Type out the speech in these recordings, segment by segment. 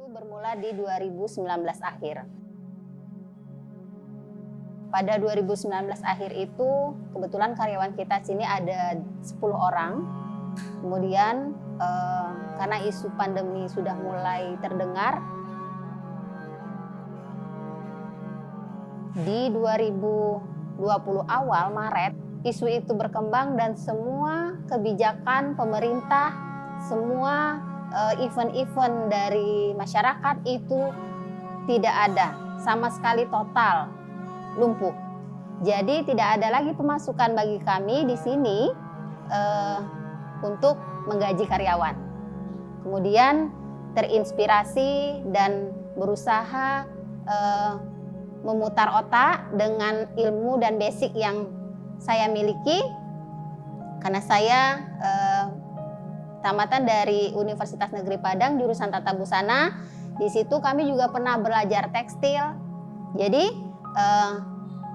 bermula di 2019 akhir. Pada 2019 akhir itu kebetulan karyawan kita sini ada 10 orang. Kemudian karena isu pandemi sudah mulai terdengar, di 2020 awal Maret isu itu berkembang dan semua kebijakan pemerintah, semua event-event dari masyarakat itu tidak ada, sama sekali total lumpuh. Jadi tidak ada lagi pemasukan bagi kami di sini untuk menggaji karyawan. Kemudian terinspirasi dan berusaha memutar otak dengan ilmu dan basic yang saya miliki, karena saya tamatan dari Universitas Negeri Padang jurusan Tata Busana. Di situ kami juga pernah belajar tekstil. Jadi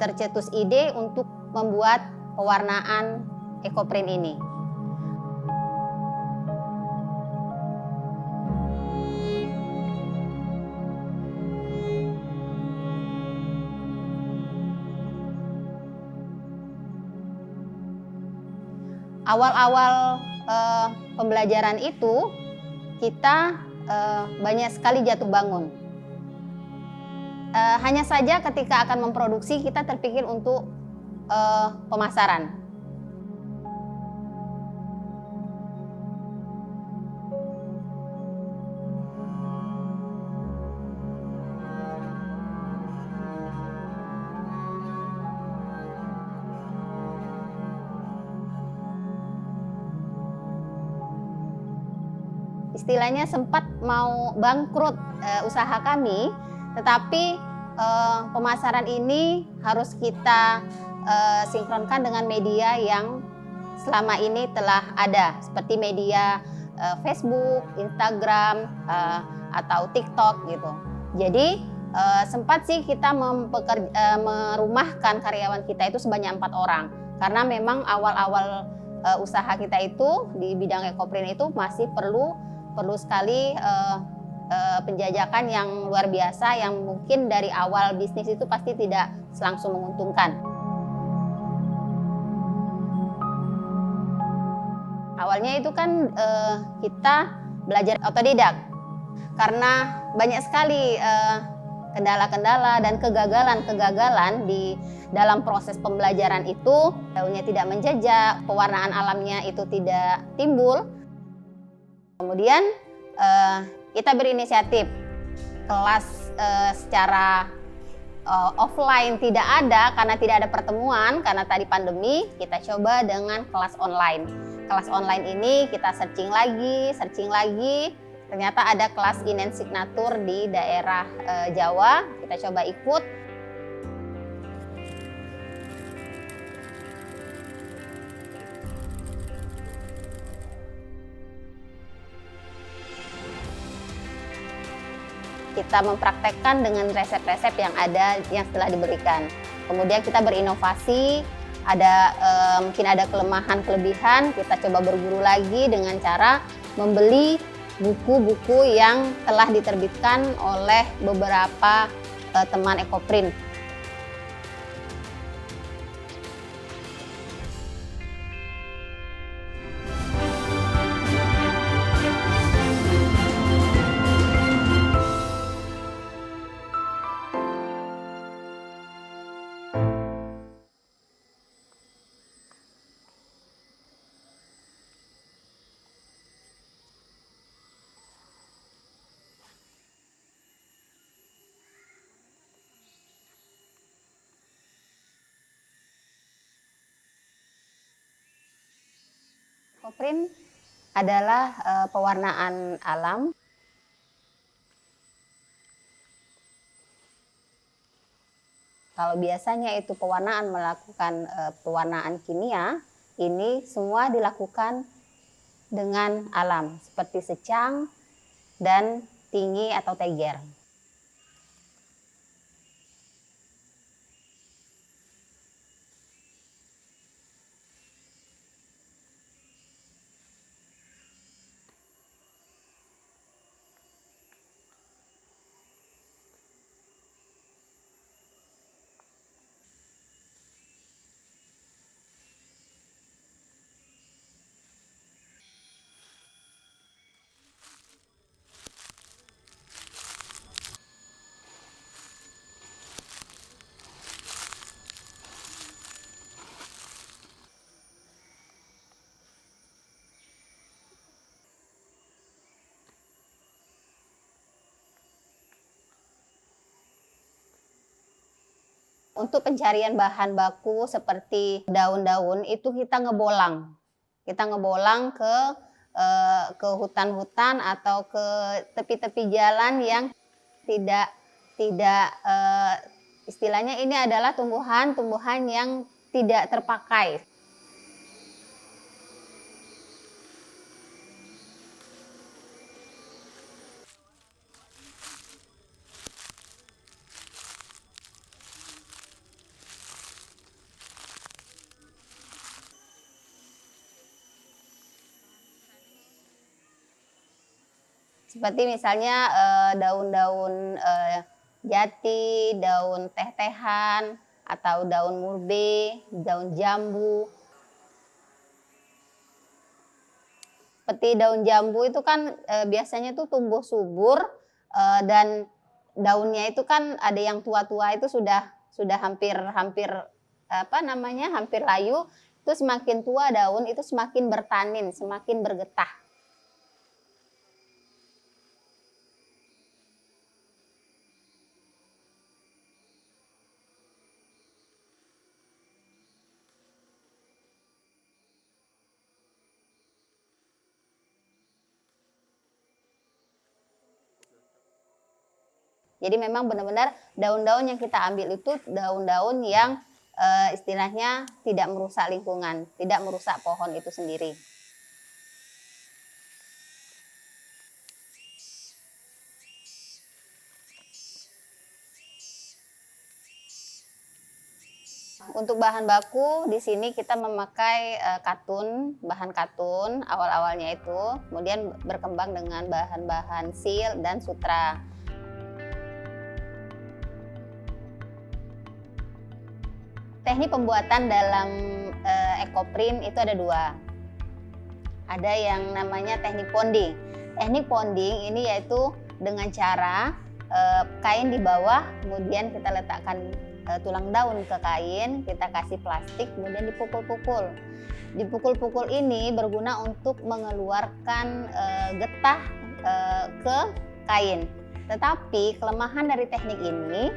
tercetus ide untuk membuat pewarnaan ekoprint ini. Awal-awal pembelajaran itu kita banyak sekali jatuh bangun. Hanya saja ketika akan memproduksi kita terpikir untuk pemasaran. Istilahnya sempat mau bangkrut usaha kami, tetapi pemasaran ini harus kita sinkronkan dengan media yang selama ini telah ada, seperti media Facebook, Instagram, atau TikTok gitu. Jadi sempat sih kita merumahkan karyawan kita itu sebanyak 4 orang, karena memang awal-awal usaha kita itu di bidang ekoprint itu masih perlu sekali penjajakan yang luar biasa, yang mungkin dari awal bisnis itu pasti tidak langsung menguntungkan. Awalnya itu kan kita belajar otodidak, karena banyak sekali kendala-kendala dan kegagalan di dalam proses pembelajaran itu. Daunnya tidak menjejak, pewarnaan alamnya itu tidak timbul. Kemudian kita berinisiatif kelas secara offline tidak ada karena tidak ada pertemuan, karena tadi pandemi. Kita coba dengan kelas online. Kelas online ini kita searching lagi. Ternyata ada kelas Inen Signature di daerah Jawa. Kita coba ikut. Kita mempraktekkan dengan resep-resep yang ada, yang setelah diberikan. Kemudian kita berinovasi, mungkin ada kelemahan-kelebihan, kita coba berguru lagi dengan cara membeli buku-buku yang telah diterbitkan oleh beberapa teman ekoprint. Ekoprint adalah pewarnaan alam. Kalau biasanya itu melakukan pewarnaan kimia, ini semua dilakukan dengan alam, seperti secang dan tinggi atau teger. Untuk pencarian bahan baku seperti daun-daun itu kita ngebolang. Kita ngebolang ke hutan-hutan atau ke tepi-tepi jalan yang tidak istilahnya ini adalah tumbuhan yang tidak terpakai. Seperti misalnya daun-daun jati, daun teh-tehan, atau daun murbe, daun jambu. Seperti daun jambu itu kan biasanya tuh tumbuh subur dan daunnya itu kan ada yang tua-tua itu sudah hampir hampir layu. Itu semakin tua daun itu semakin bertanin, semakin bergetah. Jadi memang benar-benar daun-daun yang kita ambil itu daun-daun yang istilahnya tidak merusak lingkungan, tidak merusak pohon itu sendiri. Untuk bahan baku di sini kita memakai katun, bahan katun awal-awalnya itu, kemudian berkembang dengan bahan-bahan sil dan sutra. Teknik pembuatan dalam ekoprint itu ada dua. Ada yang namanya teknik ponding. Teknik ponding ini yaitu dengan cara kain di bawah, kemudian kita letakkan tulang daun ke kain, kita kasih plastik, kemudian dipukul-pukul. Dipukul-pukul ini berguna untuk mengeluarkan getah ke kain. Tetapi kelemahan dari teknik ini,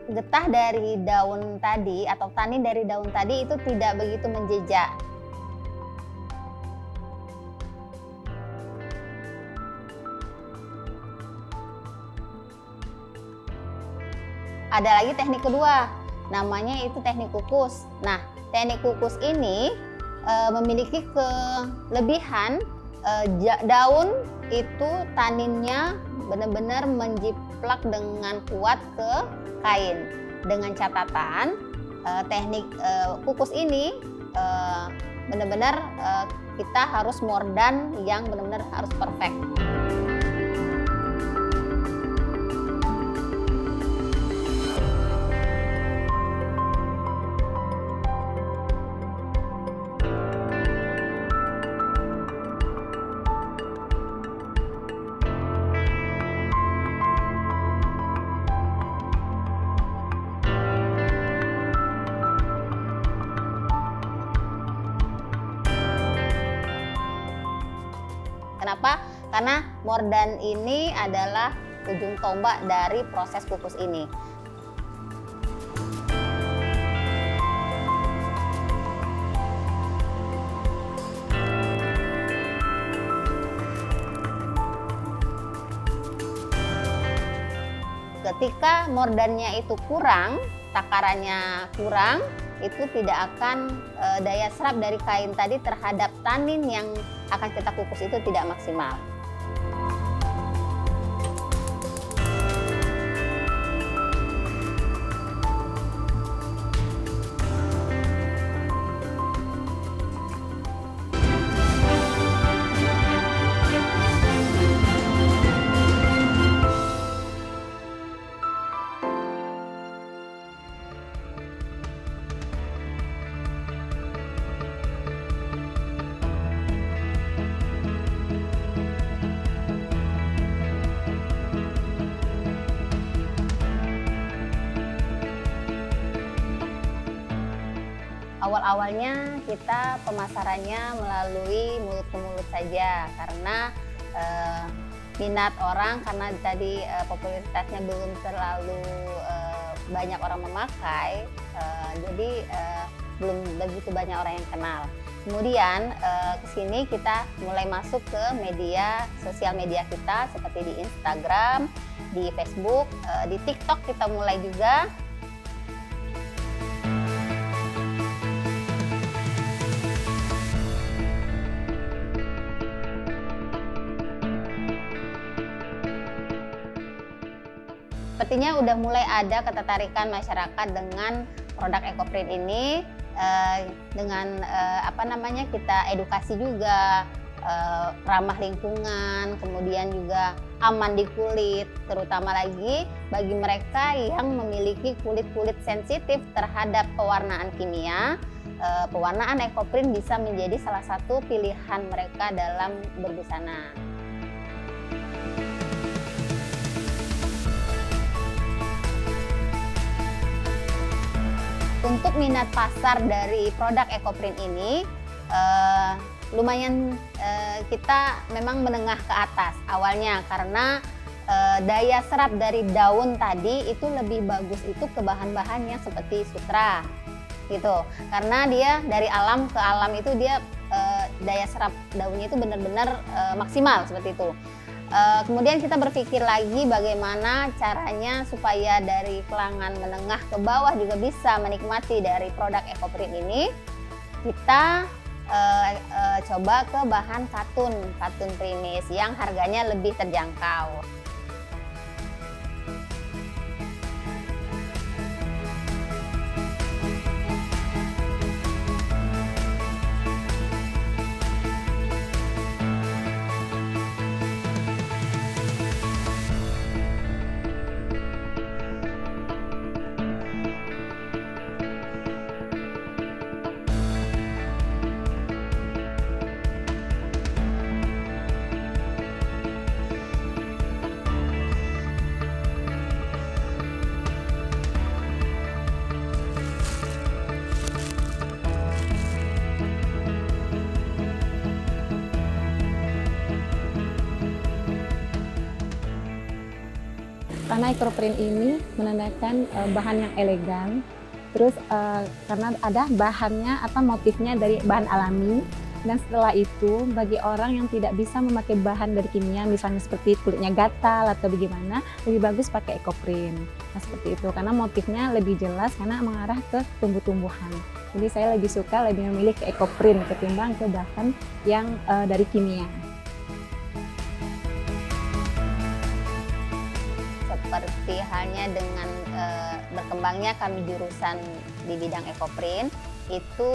getah dari daun tadi atau tanin dari daun tadi itu tidak begitu menjejak. Ada lagi teknik kedua, namanya itu teknik kukus. Nah, teknik kukus ini memiliki kelebihan daun itu taninnya benar-benar menjiplak dengan kuat ke kain. Dengan catatan teknik kukus ini benar-benar kita harus mordan yang benar-benar harus perfect. Kenapa? Karena mordan ini adalah ujung tombak dari proses kukus ini. Ketika mordannya itu kurang, takarannya kurang, itu tidak akan daya serap dari kain tadi terhadap tanin yang akan kita kukus itu tidak maksimal. Awal-awalnya kita pemasarannya melalui mulut ke mulut saja karena minat orang karena tadi popularitasnya belum terlalu banyak orang memakai, jadi belum begitu banyak orang yang kenal. Kemudian kesini kita mulai masuk ke sosial media kita seperti di Instagram, di Facebook, di TikTok kita mulai juga. Sepertinya udah mulai ada ketertarikan masyarakat dengan produk EcoPrint ini, dengan kita edukasi juga, ramah lingkungan, kemudian juga aman di kulit, terutama lagi bagi mereka yang memiliki kulit-kulit sensitif terhadap pewarnaan kimia. Pewarnaan EcoPrint bisa menjadi salah satu pilihan mereka dalam berbusana. Untuk minat pasar dari produk EcoPrint ini lumayan, kita memang menengah ke atas awalnya, karena daya serap dari daun tadi itu lebih bagus itu ke bahan-bahannya seperti sutra gitu, karena dia dari alam ke alam itu dia daya serap daunnya itu benar-benar maksimal seperti itu. Kemudian kita berpikir lagi bagaimana caranya supaya dari kalangan menengah ke bawah juga bisa menikmati dari produk EcoPrint ini. Kita coba ke bahan katun primis yang harganya lebih terjangkau. Karena EcoPrint ini menandakan bahan yang elegan, terus karena ada bahannya atau motifnya dari bahan alami, dan setelah itu bagi orang yang tidak bisa memakai bahan dari kimia, misalnya seperti kulitnya gatal atau bagaimana, lebih bagus pakai EcoPrint. Nah seperti itu, karena motifnya lebih jelas karena mengarah ke tumbuh-tumbuhan. Jadi saya lebih suka memilih ke EcoPrint ketimbang ke bahan yang dari kimia. Seperti halnya dengan berkembangnya kami jurusan di bidang EcoPrint itu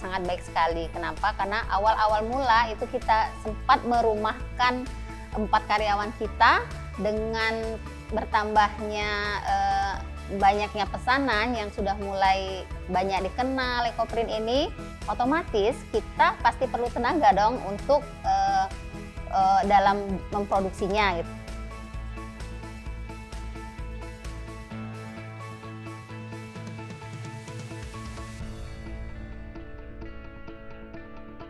sangat baik sekali. Kenapa? Karena awal-awal mula itu kita sempat merumahkan 4 karyawan kita. Dengan bertambahnya banyaknya pesanan yang sudah mulai banyak dikenal EcoPrint ini, otomatis kita pasti perlu tenaga dong untuk dalam memproduksinya gitu.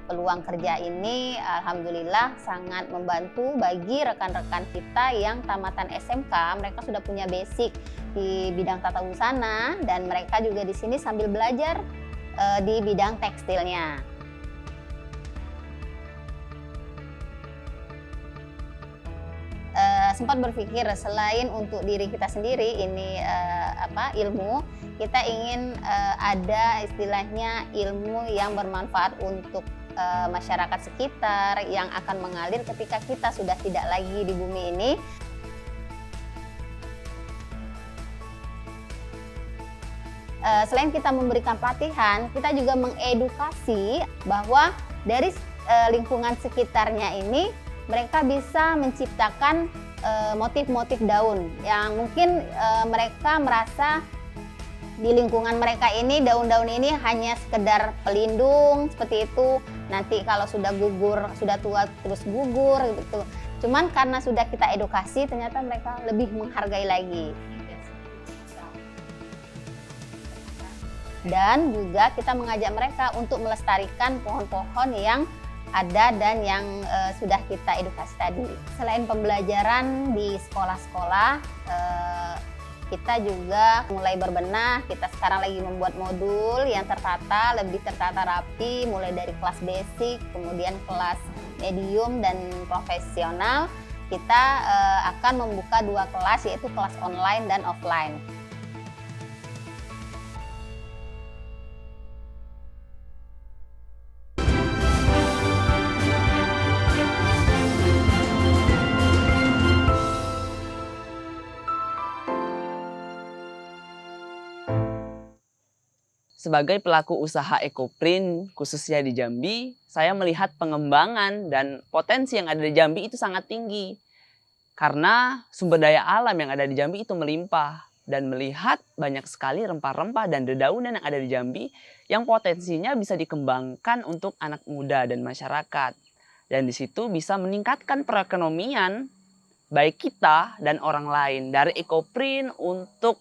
Peluang kerja ini alhamdulillah sangat membantu bagi rekan-rekan kita yang tamatan SMK. Mereka sudah punya basic di bidang tata busana dan mereka juga di sini sambil belajar di bidang tekstilnya. Sempat berpikir selain untuk diri kita sendiri ini ilmu, kita ingin ada istilahnya ilmu yang bermanfaat untuk masyarakat sekitar yang akan mengalir ketika kita sudah tidak lagi di bumi ini. Selain kita memberikan pelatihan, kita juga mengedukasi bahwa dari lingkungan sekitarnya ini mereka bisa menciptakan motif-motif daun yang mungkin mereka merasa di lingkungan mereka ini daun-daun ini hanya sekedar pelindung seperti itu. Nanti kalau sudah gugur, sudah tua terus gugur gitu. Cuman karena sudah kita edukasi, ternyata mereka lebih menghargai lagi. Dan juga kita mengajak mereka untuk melestarikan pohon-pohon yang ada dan yang sudah kita edukasi tadi. Selain pembelajaran di sekolah-sekolah, kita juga mulai berbenah. Kita sekarang lagi membuat modul yang tertata, lebih tertata rapi, mulai dari kelas basic, kemudian kelas medium dan profesional. Kita akan membuka 2 kelas, yaitu kelas online dan offline. Sebagai pelaku usaha ekoprint khususnya di Jambi, saya melihat pengembangan dan potensi yang ada di Jambi itu sangat tinggi. Karena sumber daya alam yang ada di Jambi itu melimpah. Dan melihat banyak sekali rempah-rempah dan dedaunan yang ada di Jambi yang potensinya bisa dikembangkan untuk anak muda dan masyarakat. Dan di situ bisa meningkatkan perekonomian baik kita dan orang lain dari ekoprint untuk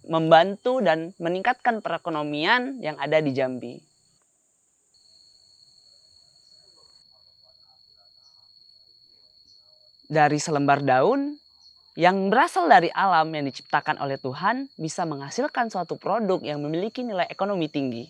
membantu dan meningkatkan perekonomian yang ada di Jambi. Dari selembar daun yang berasal dari alam yang diciptakan oleh Tuhan bisa menghasilkan suatu produk yang memiliki nilai ekonomi tinggi.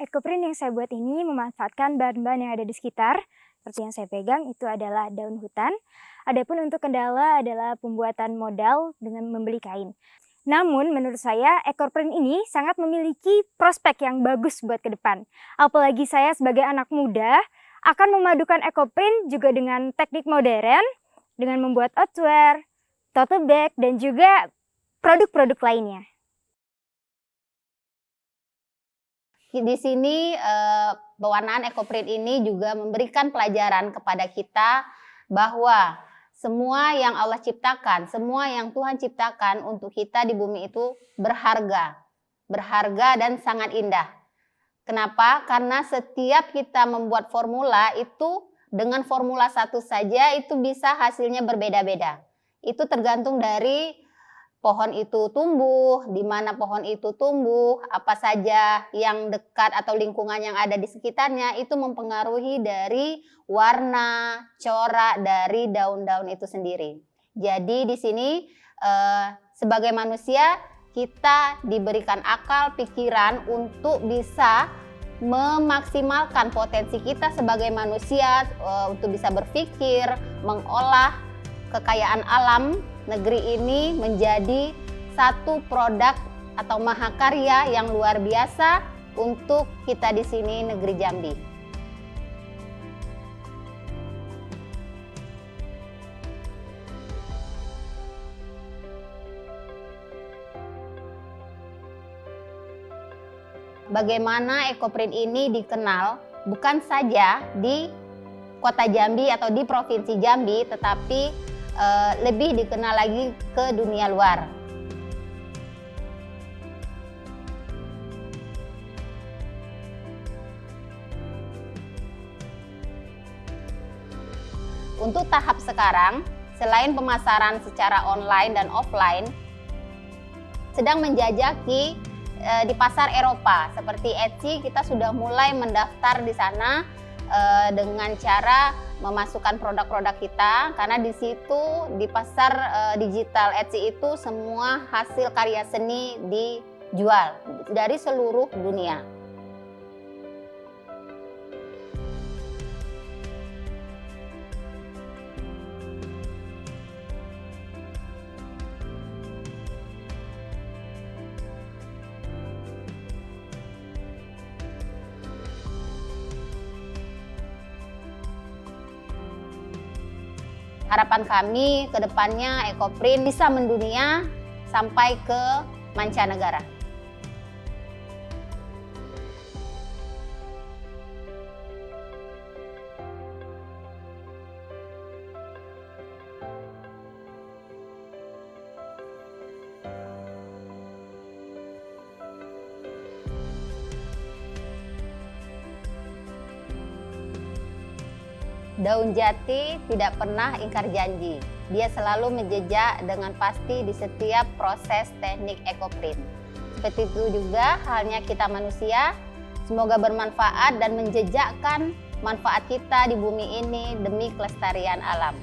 Ekoprint yang saya buat ini memanfaatkan bahan-bahan yang ada di sekitar. Seperti yang saya pegang itu adalah daun hutan. Adapun untuk kendala adalah pembuatan modal dengan membeli kain. Namun menurut saya ekoprint ini sangat memiliki prospek yang bagus buat ke depan. Apalagi saya sebagai anak muda akan memadukan ekoprint juga dengan teknik modern, dengan membuat outerwear, tote bag, dan juga produk-produk lainnya. Di sini pewarnaan ekoprint ini juga memberikan pelajaran kepada kita bahwa semua yang Allah ciptakan, semua yang Tuhan ciptakan untuk kita di bumi itu berharga dan sangat indah. Kenapa? Karena setiap kita membuat formula itu dengan formula satu saja itu bisa hasilnya berbeda-beda. Itu tergantung dari pohon itu tumbuh, di mana pohon itu tumbuh, apa saja yang dekat atau lingkungan yang ada di sekitarnya itu mempengaruhi dari warna, corak dari daun-daun itu sendiri. Jadi di sini sebagai manusia kita diberikan akal, pikiran untuk bisa memaksimalkan potensi kita sebagai manusia untuk bisa berpikir, mengolah kekayaan alam negeri ini menjadi satu produk atau mahakarya yang luar biasa untuk kita di sini negeri Jambi. Bagaimana ekoprint ini dikenal bukan saja di Kota Jambi atau di Provinsi Jambi, tetapi lebih dikenal lagi ke dunia luar. Untuk tahap sekarang, selain pemasaran secara online dan offline, sedang menjajaki di pasar Eropa. Seperti Etsy, kita sudah mulai mendaftar di sana dengan cara memasukkan produk-produk kita, karena di situ di pasar digital Etsy itu semua hasil karya seni dijual dari seluruh dunia. Harapan kami ke depannya ekoprint bisa mendunia sampai ke mancanegara. Daun jati tidak pernah ingkar janji. Dia selalu menjejak dengan pasti di setiap proses teknik ekoprint. Seperti itu juga halnya kita manusia. Semoga bermanfaat dan menjejakkan manfaat kita di bumi ini demi kelestarian alam.